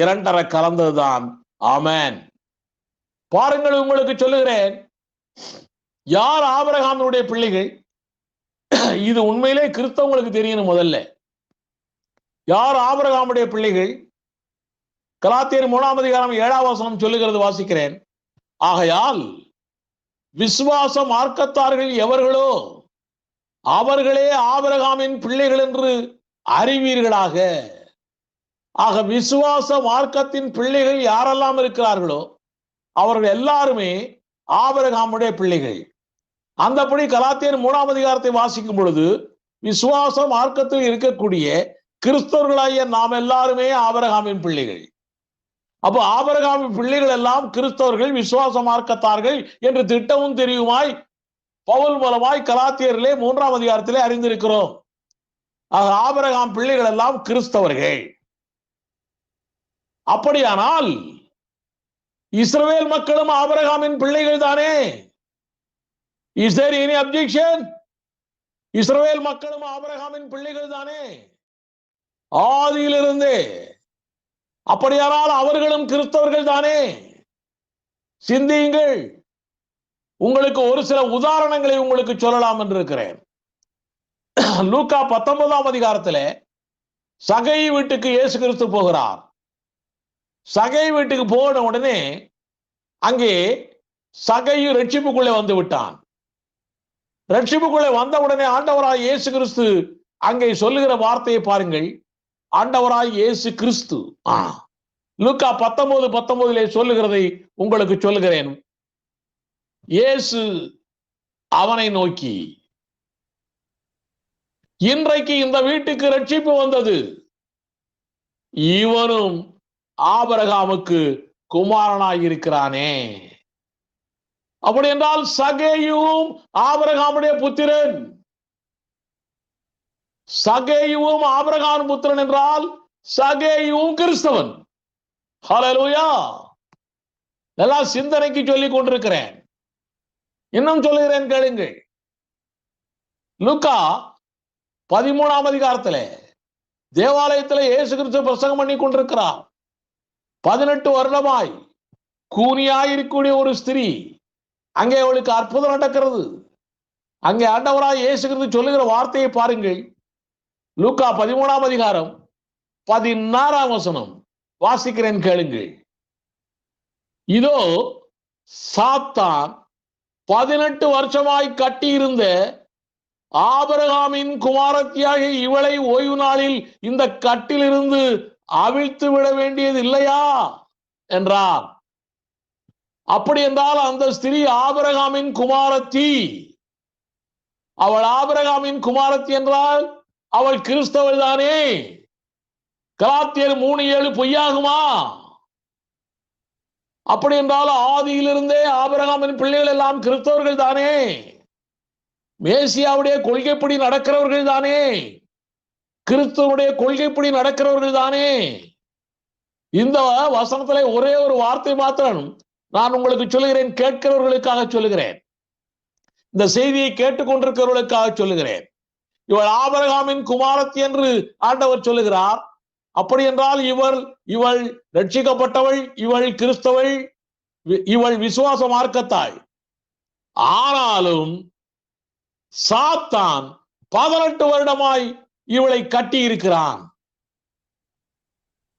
இரண்டரை கலந்ததுதான். ஆமென். பாருங்கள், உங்களுக்கு சொல்லுகிறேன், யார் ஆபிரகாமினுடைய பிள்ளைகள்? இது உண்மையிலே கிறிஸ்தவங்களுக்கு தெரியணும். முதல்ல யார் ஆபிரகாமுடைய பிள்ளைகள்? கலாத்தியர் 3:7 சொல்லுகிறது, வாசிக்கிறேன். ஆகையால் விசுவாச மார்க்கத்தார்கள் எவர்களோ அவர்களே ஆபிரகாமின் பிள்ளைகள் என்று அறிவீர்களாக. ஆக விசுவாச மார்க்கத்தின் பிள்ளைகள் யாரெல்லாம் இருக்கிறார்களோ அவர்கள் எல்லாருமே ஆபிரகாமுடைய பிள்ளைகள். அந்தபடி கலாத்தியர் 3 வாசிக்கும் பொழுது விசுவாச மார்க்கத்தில் இருக்கக்கூடிய கிறிஸ்தவர்களாகிய நாம் எல்லாருமே ஆபிரகாமின் பிள்ளைகள். அப்போ ஆபிரகாமின் பிள்ளைகள் எல்லாம் கிறிஸ்தவர்கள், விசுவாச மார்க்கத்தார்கள் என்று திட்டமும் தெரியுமாய் பவுல் மூலமாய் கலாத்தியரிலே 3 அறிந்திருக்கிறோம். ஆக ஆபிரகாம் பிள்ளைகள் எல்லாம் கிறிஸ்தவர்கள். அப்படியானால் இஸ்ரவேல் மக்களும் ஆபிரகாமின் பிள்ளைகள் தானே? Is there any objection? இஸ்ரவேல் மக்களும் ஆபிரகாமின் பிள்ளைகள் தானே ஆதியிலிருந்தே? அப்படியானால் அவர்களும் கிறிஸ்தவர்கள் தானே? சிந்தியுங்கள். உங்களுக்கு ஒரு சில உதாரணங்களை உங்களுக்கு சொல்லலாம் என்று இருக்கிறேன். லூக்கா 19 சகை வீட்டுக்கு இயேசு கிறிஸ்து போகிறார். சகை வீட்டுக்கு போன உடனே அங்கே சகையு ரட்சிப்புக்குள்ளே வந்து விட்டான். ரட்சிப்புக்குள்ளே வந்த உடனே ஆண்டவராய் இயேசு கிறிஸ்து அங்கே சொல்லுகிற வார்த்தையை பாருங்கள். ஆண்டவராய் இயேசு கிறிஸ்து லூக்கா 19 சொல்லுகிறதை உங்களுக்கு சொல்லுகிறேன். இயேசு அவனை நோக்கி, இன்றைக்கு இந்த வீட்டுக்கு ரட்சிப்பு வந்தது, இவனும் ஆபிரகாமுக்கு குமாரனாய் இருக்கிறானே. அப்படி என்றால் சகேயுவும் ஆபிரகாமுடைய புத்திரன். சகேயுவும் ஆபிரகாம் புத்திரன் என்றால் சகேயுவும் கிறிஸ்தவன். ஹல்லேலூயா. எல்லாம் சிந்தனைக்கு சொல்லிக் கொண்டிருக்கிறேன். இன்னும் சொல்லுகிறேன், கேளுங்கள். லூக்கா 13 தேவாலயத்தில் இயேசு கிறிஸ்து பிரசங்கம் பண்ணி கொண்டிருக்கிறார். 18 வருடமாய் கூனியாயிருக்கக்கூடிய ஒரு ஸ்திரீ, அங்கே அவளுக்கு அற்புதம் நடக்கிறது. அங்கே ஆண்டவராய் இயேசு கிறிஸ்து சொல்லுகிற வார்த்தையை பாருங்கள். லூக்கா 13:16 வாசிக்கிறேன், கேளுங்கள். இதோ சாத்தான் 18 வருஷமாய் கட்டியிருந்த ஆபிரகாமின் குமாரத்தியாக இவளை ஓய்வு நாளில் இந்த கட்டிலிருந்து அவிழ்த்து விட வேண்டியது இல்லையா என்றார். அப்படி என்றால் அந்த ஸ்திரீ ஆபிரகாமின் குமாரத்தி. அவள் ஆபிரகாமின் குமாரத்தி என்றால் அவள் கிறிஸ்தவள் தானே? கலாத்தியர் 3:7 பொய்யாகுமா? அப்படி என்றால் ஆதியிலிருந்தே ஆபிரகாமின் பிள்ளைகள் எல்லாம் கிறிஸ்தவர்கள் தானே? மேசியாவுடைய கொள்கைப்படி நடக்கிறவர்கள் தானே? கிறிஸ்துவனுடைய கொள்கைப்படி நடக்கிறவர்கள் தானே? இந்த வசனத்திலே ஒரே ஒரு வார்த்தை மாத்திரம் நான் உங்களுக்கு சொல்லுகிறேன், கேட்கிறவர்களுக்காக சொல்லுகிறேன், இந்த செய்தியை கேட்டுக்கொண்டிருக்கிறவர்களுக்காக சொல்லுகிறேன். இவள் ஆபிரகாமின் குமாரத்தி என்று ஆண்டவர் சொல்லுகிறார். அப்படி என்றால் இவள் ரட்சிக்கப்பட்டவள், இவள் கிறிஸ்தவள், இவள் விசுவாச மார்க்கத்தாள். ஆனாலும் சாத்தான் 18 வருடமாய் இவளை கட்டி இருக்கிறான்.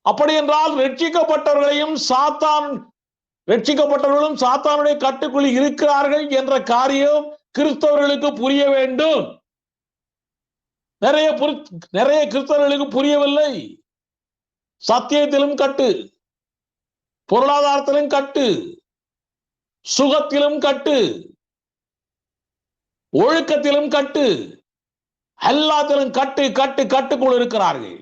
அப்படி என்றால் ரட்சிக்கப்பட்டவர்களும் சாத்தானுடைய கட்டுக்குள் இருக்கிறார்கள் என்ற காரியம் கிறிஸ்தவர்களுக்கு புரிய வேண்டும். நிறைய கிறிஸ்தவர்களுக்கு புரியவில்லை. சத்தியத்திலும் கட்டு, பொருளாதாரத்திலும் கட்டு, சுகத்திலும் கட்டு, ஒழுக்கத்திலும் கட்டு, எல்லாத்திலும் கட்டுக்குள் இருக்கிறார்கள்.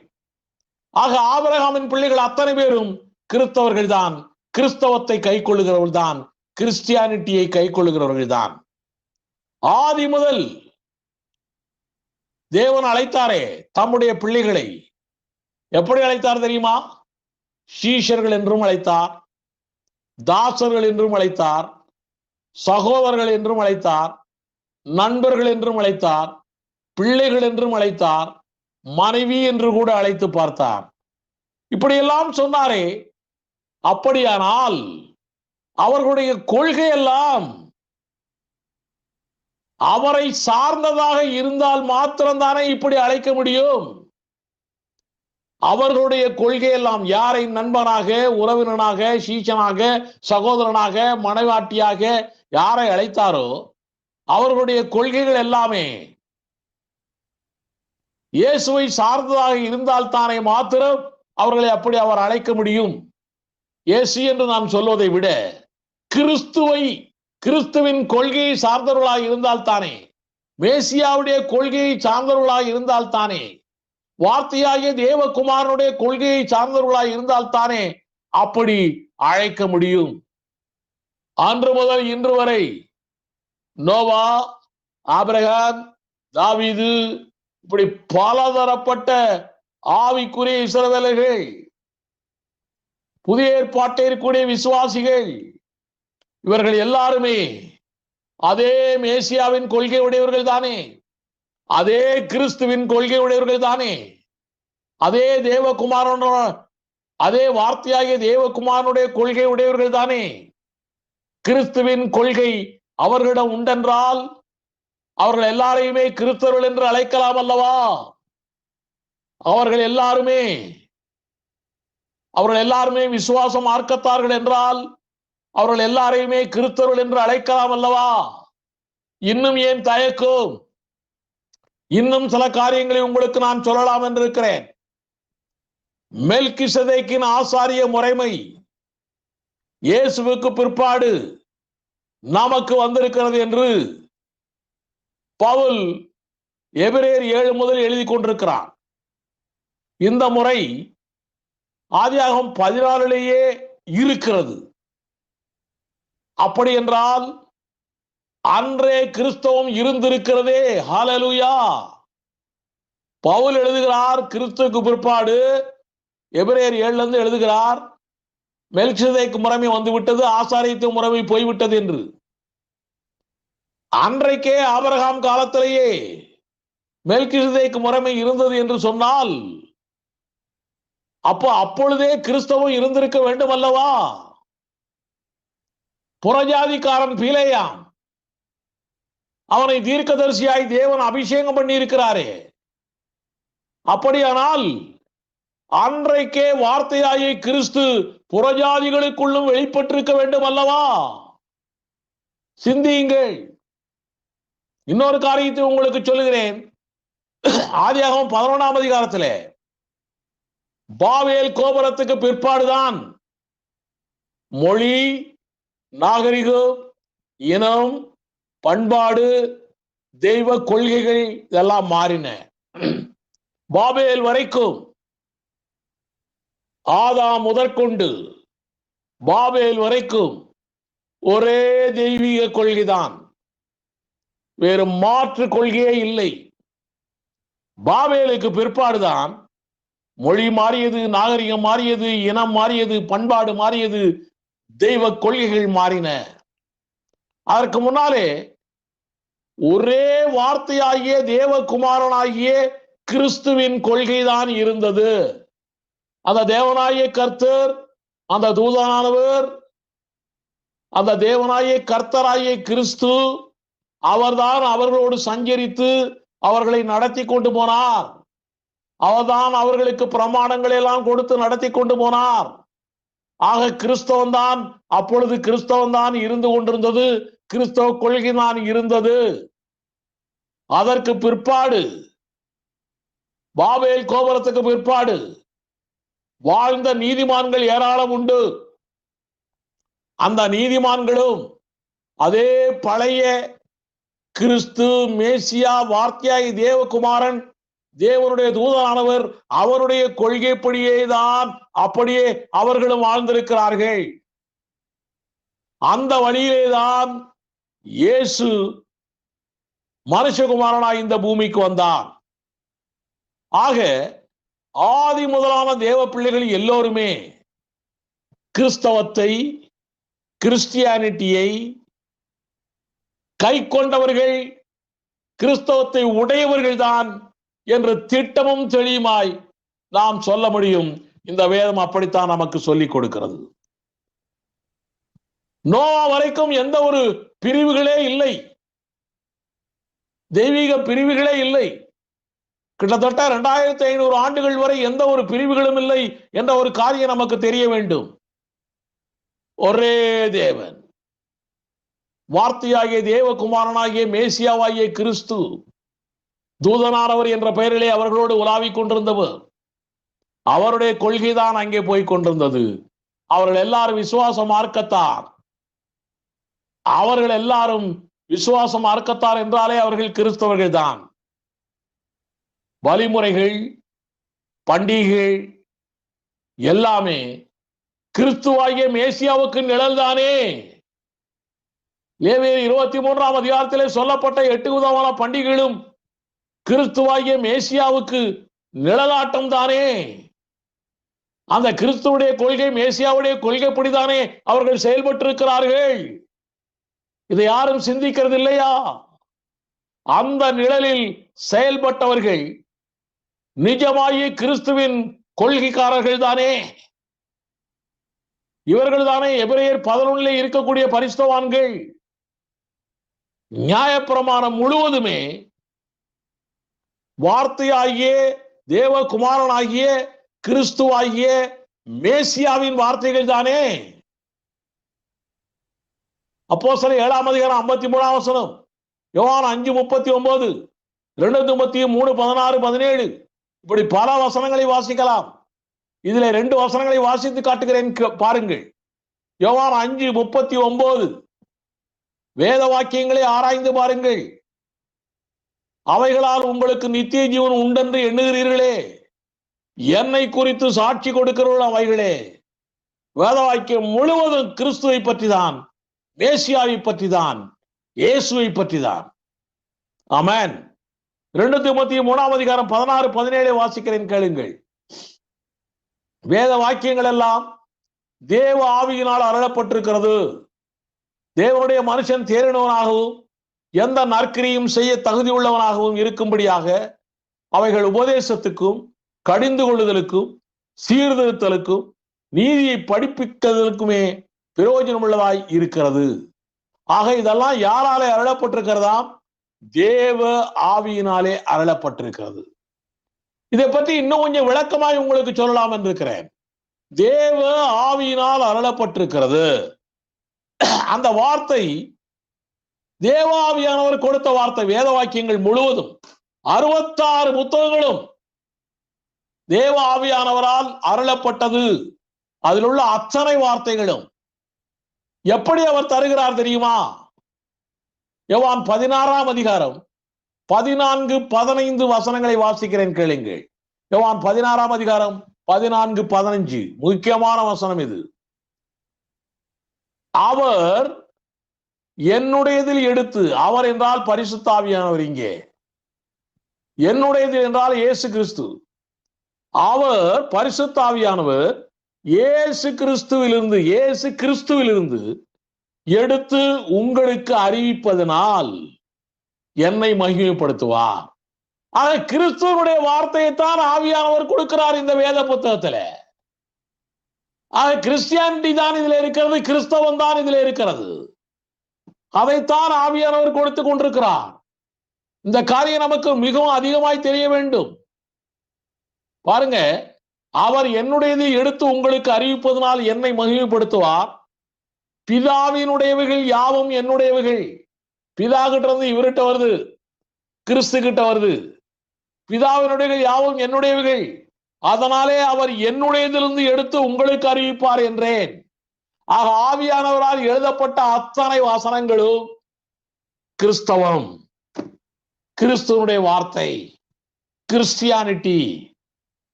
ஆக ஆபிரகாமின் பிள்ளைகள் அத்தனை பேரும் கிறிஸ்தவர்கள் தான், கிறிஸ்தவத்தை கை கொள்ளுகிறவர்கள் தான், கிறிஸ்டியானிட்டியை கை கொள்ளுகிறவர்கள் தான். ஆதி முதல் தேவன் அழைத்தாரே தம்முடைய பிள்ளைகளை, எப்படி அழைத்தார் தெரியுமா? சீஷர்கள் என்றும் அழைத்தார், தாசர்கள் என்றும் அழைத்தார், சகோதரர்கள் என்றும் அழைத்தார், நண்பர்கள் என்றும் அழைத்தார், பிள்ளைகள் என்றும் அழைத்தார், மனைவி என்று கூட அழைத்து பார்த்தார். இப்படியெல்லாம் சொன்னாரே, அப்படியானால் அவர்களுடைய கொள்கை எல்லாம் அவரை சார்ந்ததாக இருந்தால் மாத்திரம்தானே இப்படி அழைக்க முடியும். அவர்களுடைய கொள்கை எல்லாம் யாரை நண்பனாக, உறவினனாக, சீசனாக, சகோதரனாக, மனைவாட்டியாக யாரை அழைத்தாரோ அவர்களுடைய கொள்கைகள் எல்லாமே இயேசுவை சார்ந்ததாக இருந்தால் தானே மாத்திரம் அவர்களை அப்படி அவர் அழைக்க முடியும். இயேசு என்று நாம் சொல்வதை விட கிறிஸ்துவின் கொள்கையை சார்ந்தவர்களாக இருந்தால் தானே, மேசியாவுடைய கொள்கையை சார்ந்தவர்களாக இருந்தால் தானே, வார்த்தையாகிய தேவகுமாரனுடைய கொள்கையை சார்ந்தவர்களாக இருந்தால் தானே அப்படி அழைக்க முடியும். அன்று முதல் இன்று வரை நோவா, ஆபிரகாம், தாவீது, இப்படி பலதரப்பட்ட ஆவிக்குரிய இஸ்ரவேலர்கள், புதிய ஏற்பாட்டில் இருக்கக்கூடிய விசுவாசிகள், இவர்கள் எல்லாருமே அதே மேசியாவின் கொள்கை உடையவர்கள் தானே, அதே கிறிஸ்துவின் கொள்கை உடையவர்கள் தானே, அதே தேவகுமாரன், அதே வார்த்தையாகிய தேவகுமாரனுடைய கொள்கை உடையவர்கள் தானே. கிறிஸ்துவின் கொள்கை அவர்களிடம் உண்டென்றால் அவர்கள் எல்லாரையுமே கிறிஸ்தவர்கள் என்று அழைக்கலாம் அல்லவா? அவர்கள் எல்லாருமே விசுவாச மார்க்கத்தார்கள் என்றால் அவர்கள் எல்லாரையுமே கிறிஸ்தவர்கள் என்று அழைக்கலாம் அல்லவா? இன்னும் ஏன் தயக்கம்? இன்னும் சில காரியங்களை உங்களுக்கு நான் சொல்லலாம் என்று இருக்கிறேன். மெல்கிசேதேக்கின் ஆசாரிய முறைமை இயேசுவுக்கு பிற்பாடு நமக்கு வந்திருக்கிறது என்று பவுல் எபிரேயர் 7 முதல் எழுதி கொண்டிருக்கிறார். இந்த முறை ஆதியாகமம் 14 இருக்கிறது. அப்படி என்றால் அன்றே கிறிஸ்தவம் இருந்திருக்கிறதே. ஹல்லேலூயா. பவுல் எழுதுகிறார், கிறிஸ்துவுக்கு பிற்பாடு எபிரேயர் 7 எழுதுகிறார், மெல்கிசேதேக்கு முறைமை வந்துவிட்டது, ஆசாரியத்துவ முறைமை போய்விட்டது என்று. அன்றைக்கே ஆபிரகாம் காலத்திலேயே மெல்கிசேதேக்கு முறைமை இருந்தது என்று சொன்னால் அப்பொழுதே கிறிஸ்தவம் இருந்திருக்க வேண்டும் அல்லவா? புறஜாதிக்காரன் பீலேயாம், அவனை தீர்க்கதரிசியாய் தேவன் அபிஷேகம் பண்ணி இருக்கிறாரே. அப்படியானால் அன்றைக்கே வார்த்தையாகிய கிறிஸ்து புறஜாதிகளுக்குள்ளும் வெளிப்பட்டிருக்க வேண்டும் அல்லவா? சிந்தியுங்கள். இன்னொரு காரியத்தை உங்களுக்கு சொல்லுகிறேன். ஆதியாகமம் 11ஆம் அதிகாரத்திலே பாபேல் கோபுரத்துக்கு பிற்பாடுதான் மொழி, நாகரிகம், இனம், பண்பாடு, தெய்வ கொள்கைகள் இதெல்லாம் மாறின. பாபேல் வரைக்கும், ஆதாம் முதற்கொண்டு பாபேல் வரைக்கும் ஒரே தெய்வீக கொள்கைதான், வேறு மாற்று கொள்கையே இல்லை. பாபேலுக்கு பிற்பாடுதான் மொழி மாறியது, நாகரிகம் மாறியது, இனம் மாறியது, பண்பாடு மாறியது, தெய்வ கொள்கைகள் மாறின. அதற்கு முன்னாலே ஒரே வார்த்தையாகிய தேவகுமாரனாகிய கிறிஸ்துவின் கொள்கைதான் இருந்தது. அந்த தேவனாகிய கர்த்தர், அந்த தூதனானவர், அந்த தேவனாகிய கர்த்தராகிய கிறிஸ்து, அவர்தான் அவர்களோடு சஞ்சரித்து அவர்களை நடத்தி கொண்டு போனார். அவர்தான் அவர்களுக்கு பிரமாணங்களை எல்லாம் கொடுத்து நடத்தி கொண்டு போனார். ஆக கிறிஸ்தவன் அப்பொழுது கிறிஸ்தவன் இருந்து கொண்டிருந்தது, கிறிஸ்தவ கொள்கை தான் இருந்தது. அதற்கு பிற்பாடு, பாபேல் கோபுரத்துக்கு பிற்பாடு வாழ்ந்த நீதிமான்கள் ஏராளம் உண்டு. அந்த நீதிமான்களும் அதே பழைய கிறிஸ்து, மேசியா, வார்த்தையாய் தேவகுமாரன், தேவனுடைய தூதனானவர், அவருடைய கொள்கைப்படியே தான் அப்படியே அவர்களும் வாழ்ந்திருக்கிறார்கள். அந்த வழியிலேதான் இயேசு மனுஷகுமாரனாய் இந்த பூமிக்கு வந்தார். ஆக ஆதி முதலான தேவ பிள்ளைகள் எல்லோருமே கிறிஸ்தவத்தை, கிறிஸ்டியானிட்டியை கை கொண்டவர்கள், கிறிஸ்தவத்தை உடையவர்கள் தான் என்று திட்டமும் தெளியுமாய் நாம் சொல்ல முடியும். இந்த வேதம் அப்படித்தான் நமக்கு சொல்லிக் கொடுக்கிறது. நோவா வரைக்கும் எந்த ஒரு பிரிவுகளே இல்லை, தெய்வீக பிரிவுகளே இல்லை. கிட்டத்தட்ட 2500 ஆண்டுகள் வரை எந்த ஒரு பிரிவுகளும் இல்லை என்ற ஒரு காரியம் நமக்கு தெரிய வேண்டும். ஒரே தேவன், வார்த்தையாகிய தேவகுமாரனாகிய மேசியாவாகிய கிறிஸ்து, தூதனானவர் என்ற பெயரிலே அவர்களோடு உலாவிக் கொண்டிருந்தவர். அவருடைய கொள்கைதான் அங்கே போய் கொண்டிருந்தது. அவர்கள் எல்லாரும் விசுவாச மார்க்கத்தார். அவர்கள் எல்லாரும் விசுவாச மார்க்கத்தார் என்றாலே அவர்கள் கிறிஸ்தவர்கள் தான். வழிமுறைகள், பண்டிகைகள் எல்லாமே கிறிஸ்துவாகிய மேசியாவுக்கு நிழல் தானே. லேவியர் 23ஆம் அதிகாரத்திலே சொல்லப்பட்ட 8 விதமான பண்டிகைகளும் கிறிஸ்துவாகிய மேசியாவுக்கு நிழலாட்டம் தானே. அந்த கிறிஸ்துவுடைய கொள்கை, மேசியாவுடைய கொள்கைப்படிதானே அவர்கள் செயல்பட்டிருக்கிறார்கள். இதை யாரும் சிந்திக்கிறது இல்லையா? அந்த நிழலில் செயல்பட்டவர்கள் நிஜமாகிய கிறிஸ்துவின் கொள்கைக்காரர்கள் தானே. இவர்கள் தானே எபிரேயர் 11 இருக்கக்கூடிய பரிசுத்தவான்கள். நியாயப்பிரமாணம் முழுவதுமே வார்த்தையாகிய தேவகுமாரனாகிய கிறிஸ்துவாகிய மேசியாவின் வார்த்தைகள் தானே. அப்போஸ்தலர் 7ஆம் அதிகாரம் 53ஆம் வசனம், யோவான் 5:39, 2 தீமோத்தேயு 3:16, 17, இப்படி பல வசனங்களை வாசிக்கலாம். இதுல 2 வசனங்களை வாசித்து காட்டுகிறேன், பாருங்கள். யோவான் 5:39, வேத வாக்கியங்களை ஆராய்ந்து பாருங்கள். அவைகளால் உங்களுக்கு நித்திய ஜீவன் உண்டென்று எண்ணுகிறீர்களே, என்னை குறித்து சாட்சி கொடுக்கிறவர்கள் அவைகளே. வேத வாக்கியம் முழுவதும் கிறிஸ்துவை பற்றிதான், மேசியாவை பற்றிதான், இயேசுவை பற்றிதான். ஆமென். 2 தீமோத்தேயு 3ஆம் அதிகாரம் 16, 17 வாசிக்கிறேன், கேளுங்கள். வேத வாக்கியங்கள் எல்லாம் தேவ ஆவியினால் அருளப்பட்டிருக்கிறது. தேவனுடைய மனுஷன் தேறினவனாகவும் எந்த நற்கிரியும் செய்ய தகுதி உள்ளவனாகவும் இருக்கும்படியாக அவைகள் உபதேசத்துக்கும், கடிந்து கொள்ளுதலுக்கும், சீர்திருத்தலுக்கும், நீதியை படிப்பிக்கிறதுக்குமே பிரயோஜனம் உள்ளதாய் இருக்கிறது. ஆக இதெல்லாம் யாராலே அருளப்பட்டிருக்கிறதாம்? தேவ ஆவியினாலே அருளப்பட்டிருக்கிறது. இதை பற்றி இன்னும் கொஞ்சம் விளக்கமாய் உங்களுக்கு சொல்லலாம் என்று இருக்கிறேன். தேவ ஆவியினால் அருளப்பட்டிருக்கிறது. அந்த வார்த்தை தேவ ஆவியானவர் கொடுத்த வார்த்தை. வேத வாக்கியங்கள் முழுவதும் 66 புத்தகங்களும் தேவ ஆவியானவரால் அருளப்பட்டது. அதில் உள்ள அத்தனை வார்த்தைகளும் எப்படி அவர் தருகிறார் தெரியுமா? யோவான் 16ஆம் அதிகாரம் 14, 15 வசனங்களை வாசிக்கிறேன், கேளுங்கள். யோவான் 16ஆம் அதிகாரம் 14, 15 முக்கியமான வசனம் இது. அவர் என்னுடையதில் எடுத்து, அவர் என்றால் பரிசுத்த ஆவியானவர், இங்கே என்னுடையதில் என்றால் இயேசு கிறிஸ்து. அவர் பரிசுத்த ஆவியானவர் இயேசு கிறிஸ்துவிலிருந்து எடுத்து உங்களுக்கு அறிவிப்பதனால் என்னை மகிமைப்படுத்துவார். ஆக கிறிஸ்துவனுடைய வார்த்தையைத்தான் ஆவியானவர் கொடுக்கிறார் இந்த வேத புத்தகத்துல. ஆக கிறிஸ்டியானிட்டி தான் இதுல இருக்கிறது, கிறிஸ்தவம் தான் இதுல இருக்கிறது. அதைத்தான் ஆவியானவர் கொடுத்து கொண்டிருக்கிறார். இந்த காரியம் நமக்கு மிகவும் அதிகமாய் தெரிய வேண்டும். பாருங்க, அவர் என்னுடையதை எடுத்து உங்களுக்கு அறிவிப்பதனால் என்னை மகிமைப்படுத்துவார். பிதாவினுடையவைகள் யாவும் என்னுடையவைகள். பிதா கிட்ட இருந்து இவர்கிட்ட வருது, கிறிஸ்து கிட்ட வருது. பிதாவினுடையவைகள் யாவும் என்னுடையவைகள், அதனாலே அவர் என்னுடையதிலிருந்து எடுத்து உங்களுக்கு அறிவிப்பார் என்றேன். ஆக ஆவியானவரால் எழுதப்பட்ட அத்தனை வசனங்களும் கிறிஸ்தவம், கிறிஸ்துவனுடைய வார்த்தை, கிறிஸ்டியானிட்டி.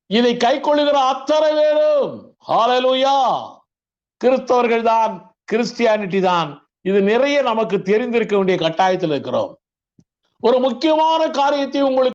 இதை கை கொள்ளுகிற அத்தனை பேரும் ஹல்லேலூயா கிறிஸ்தவர்கள் தான், கிறிஸ்டியானிட்டி தான். இது நிறைய நமக்கு தெரிந்திருக்க வேண்டிய கட்டாயத்தில் இருக்கிறோம். ஒரு முக்கியமான காரியத்தை உங்களுக்கு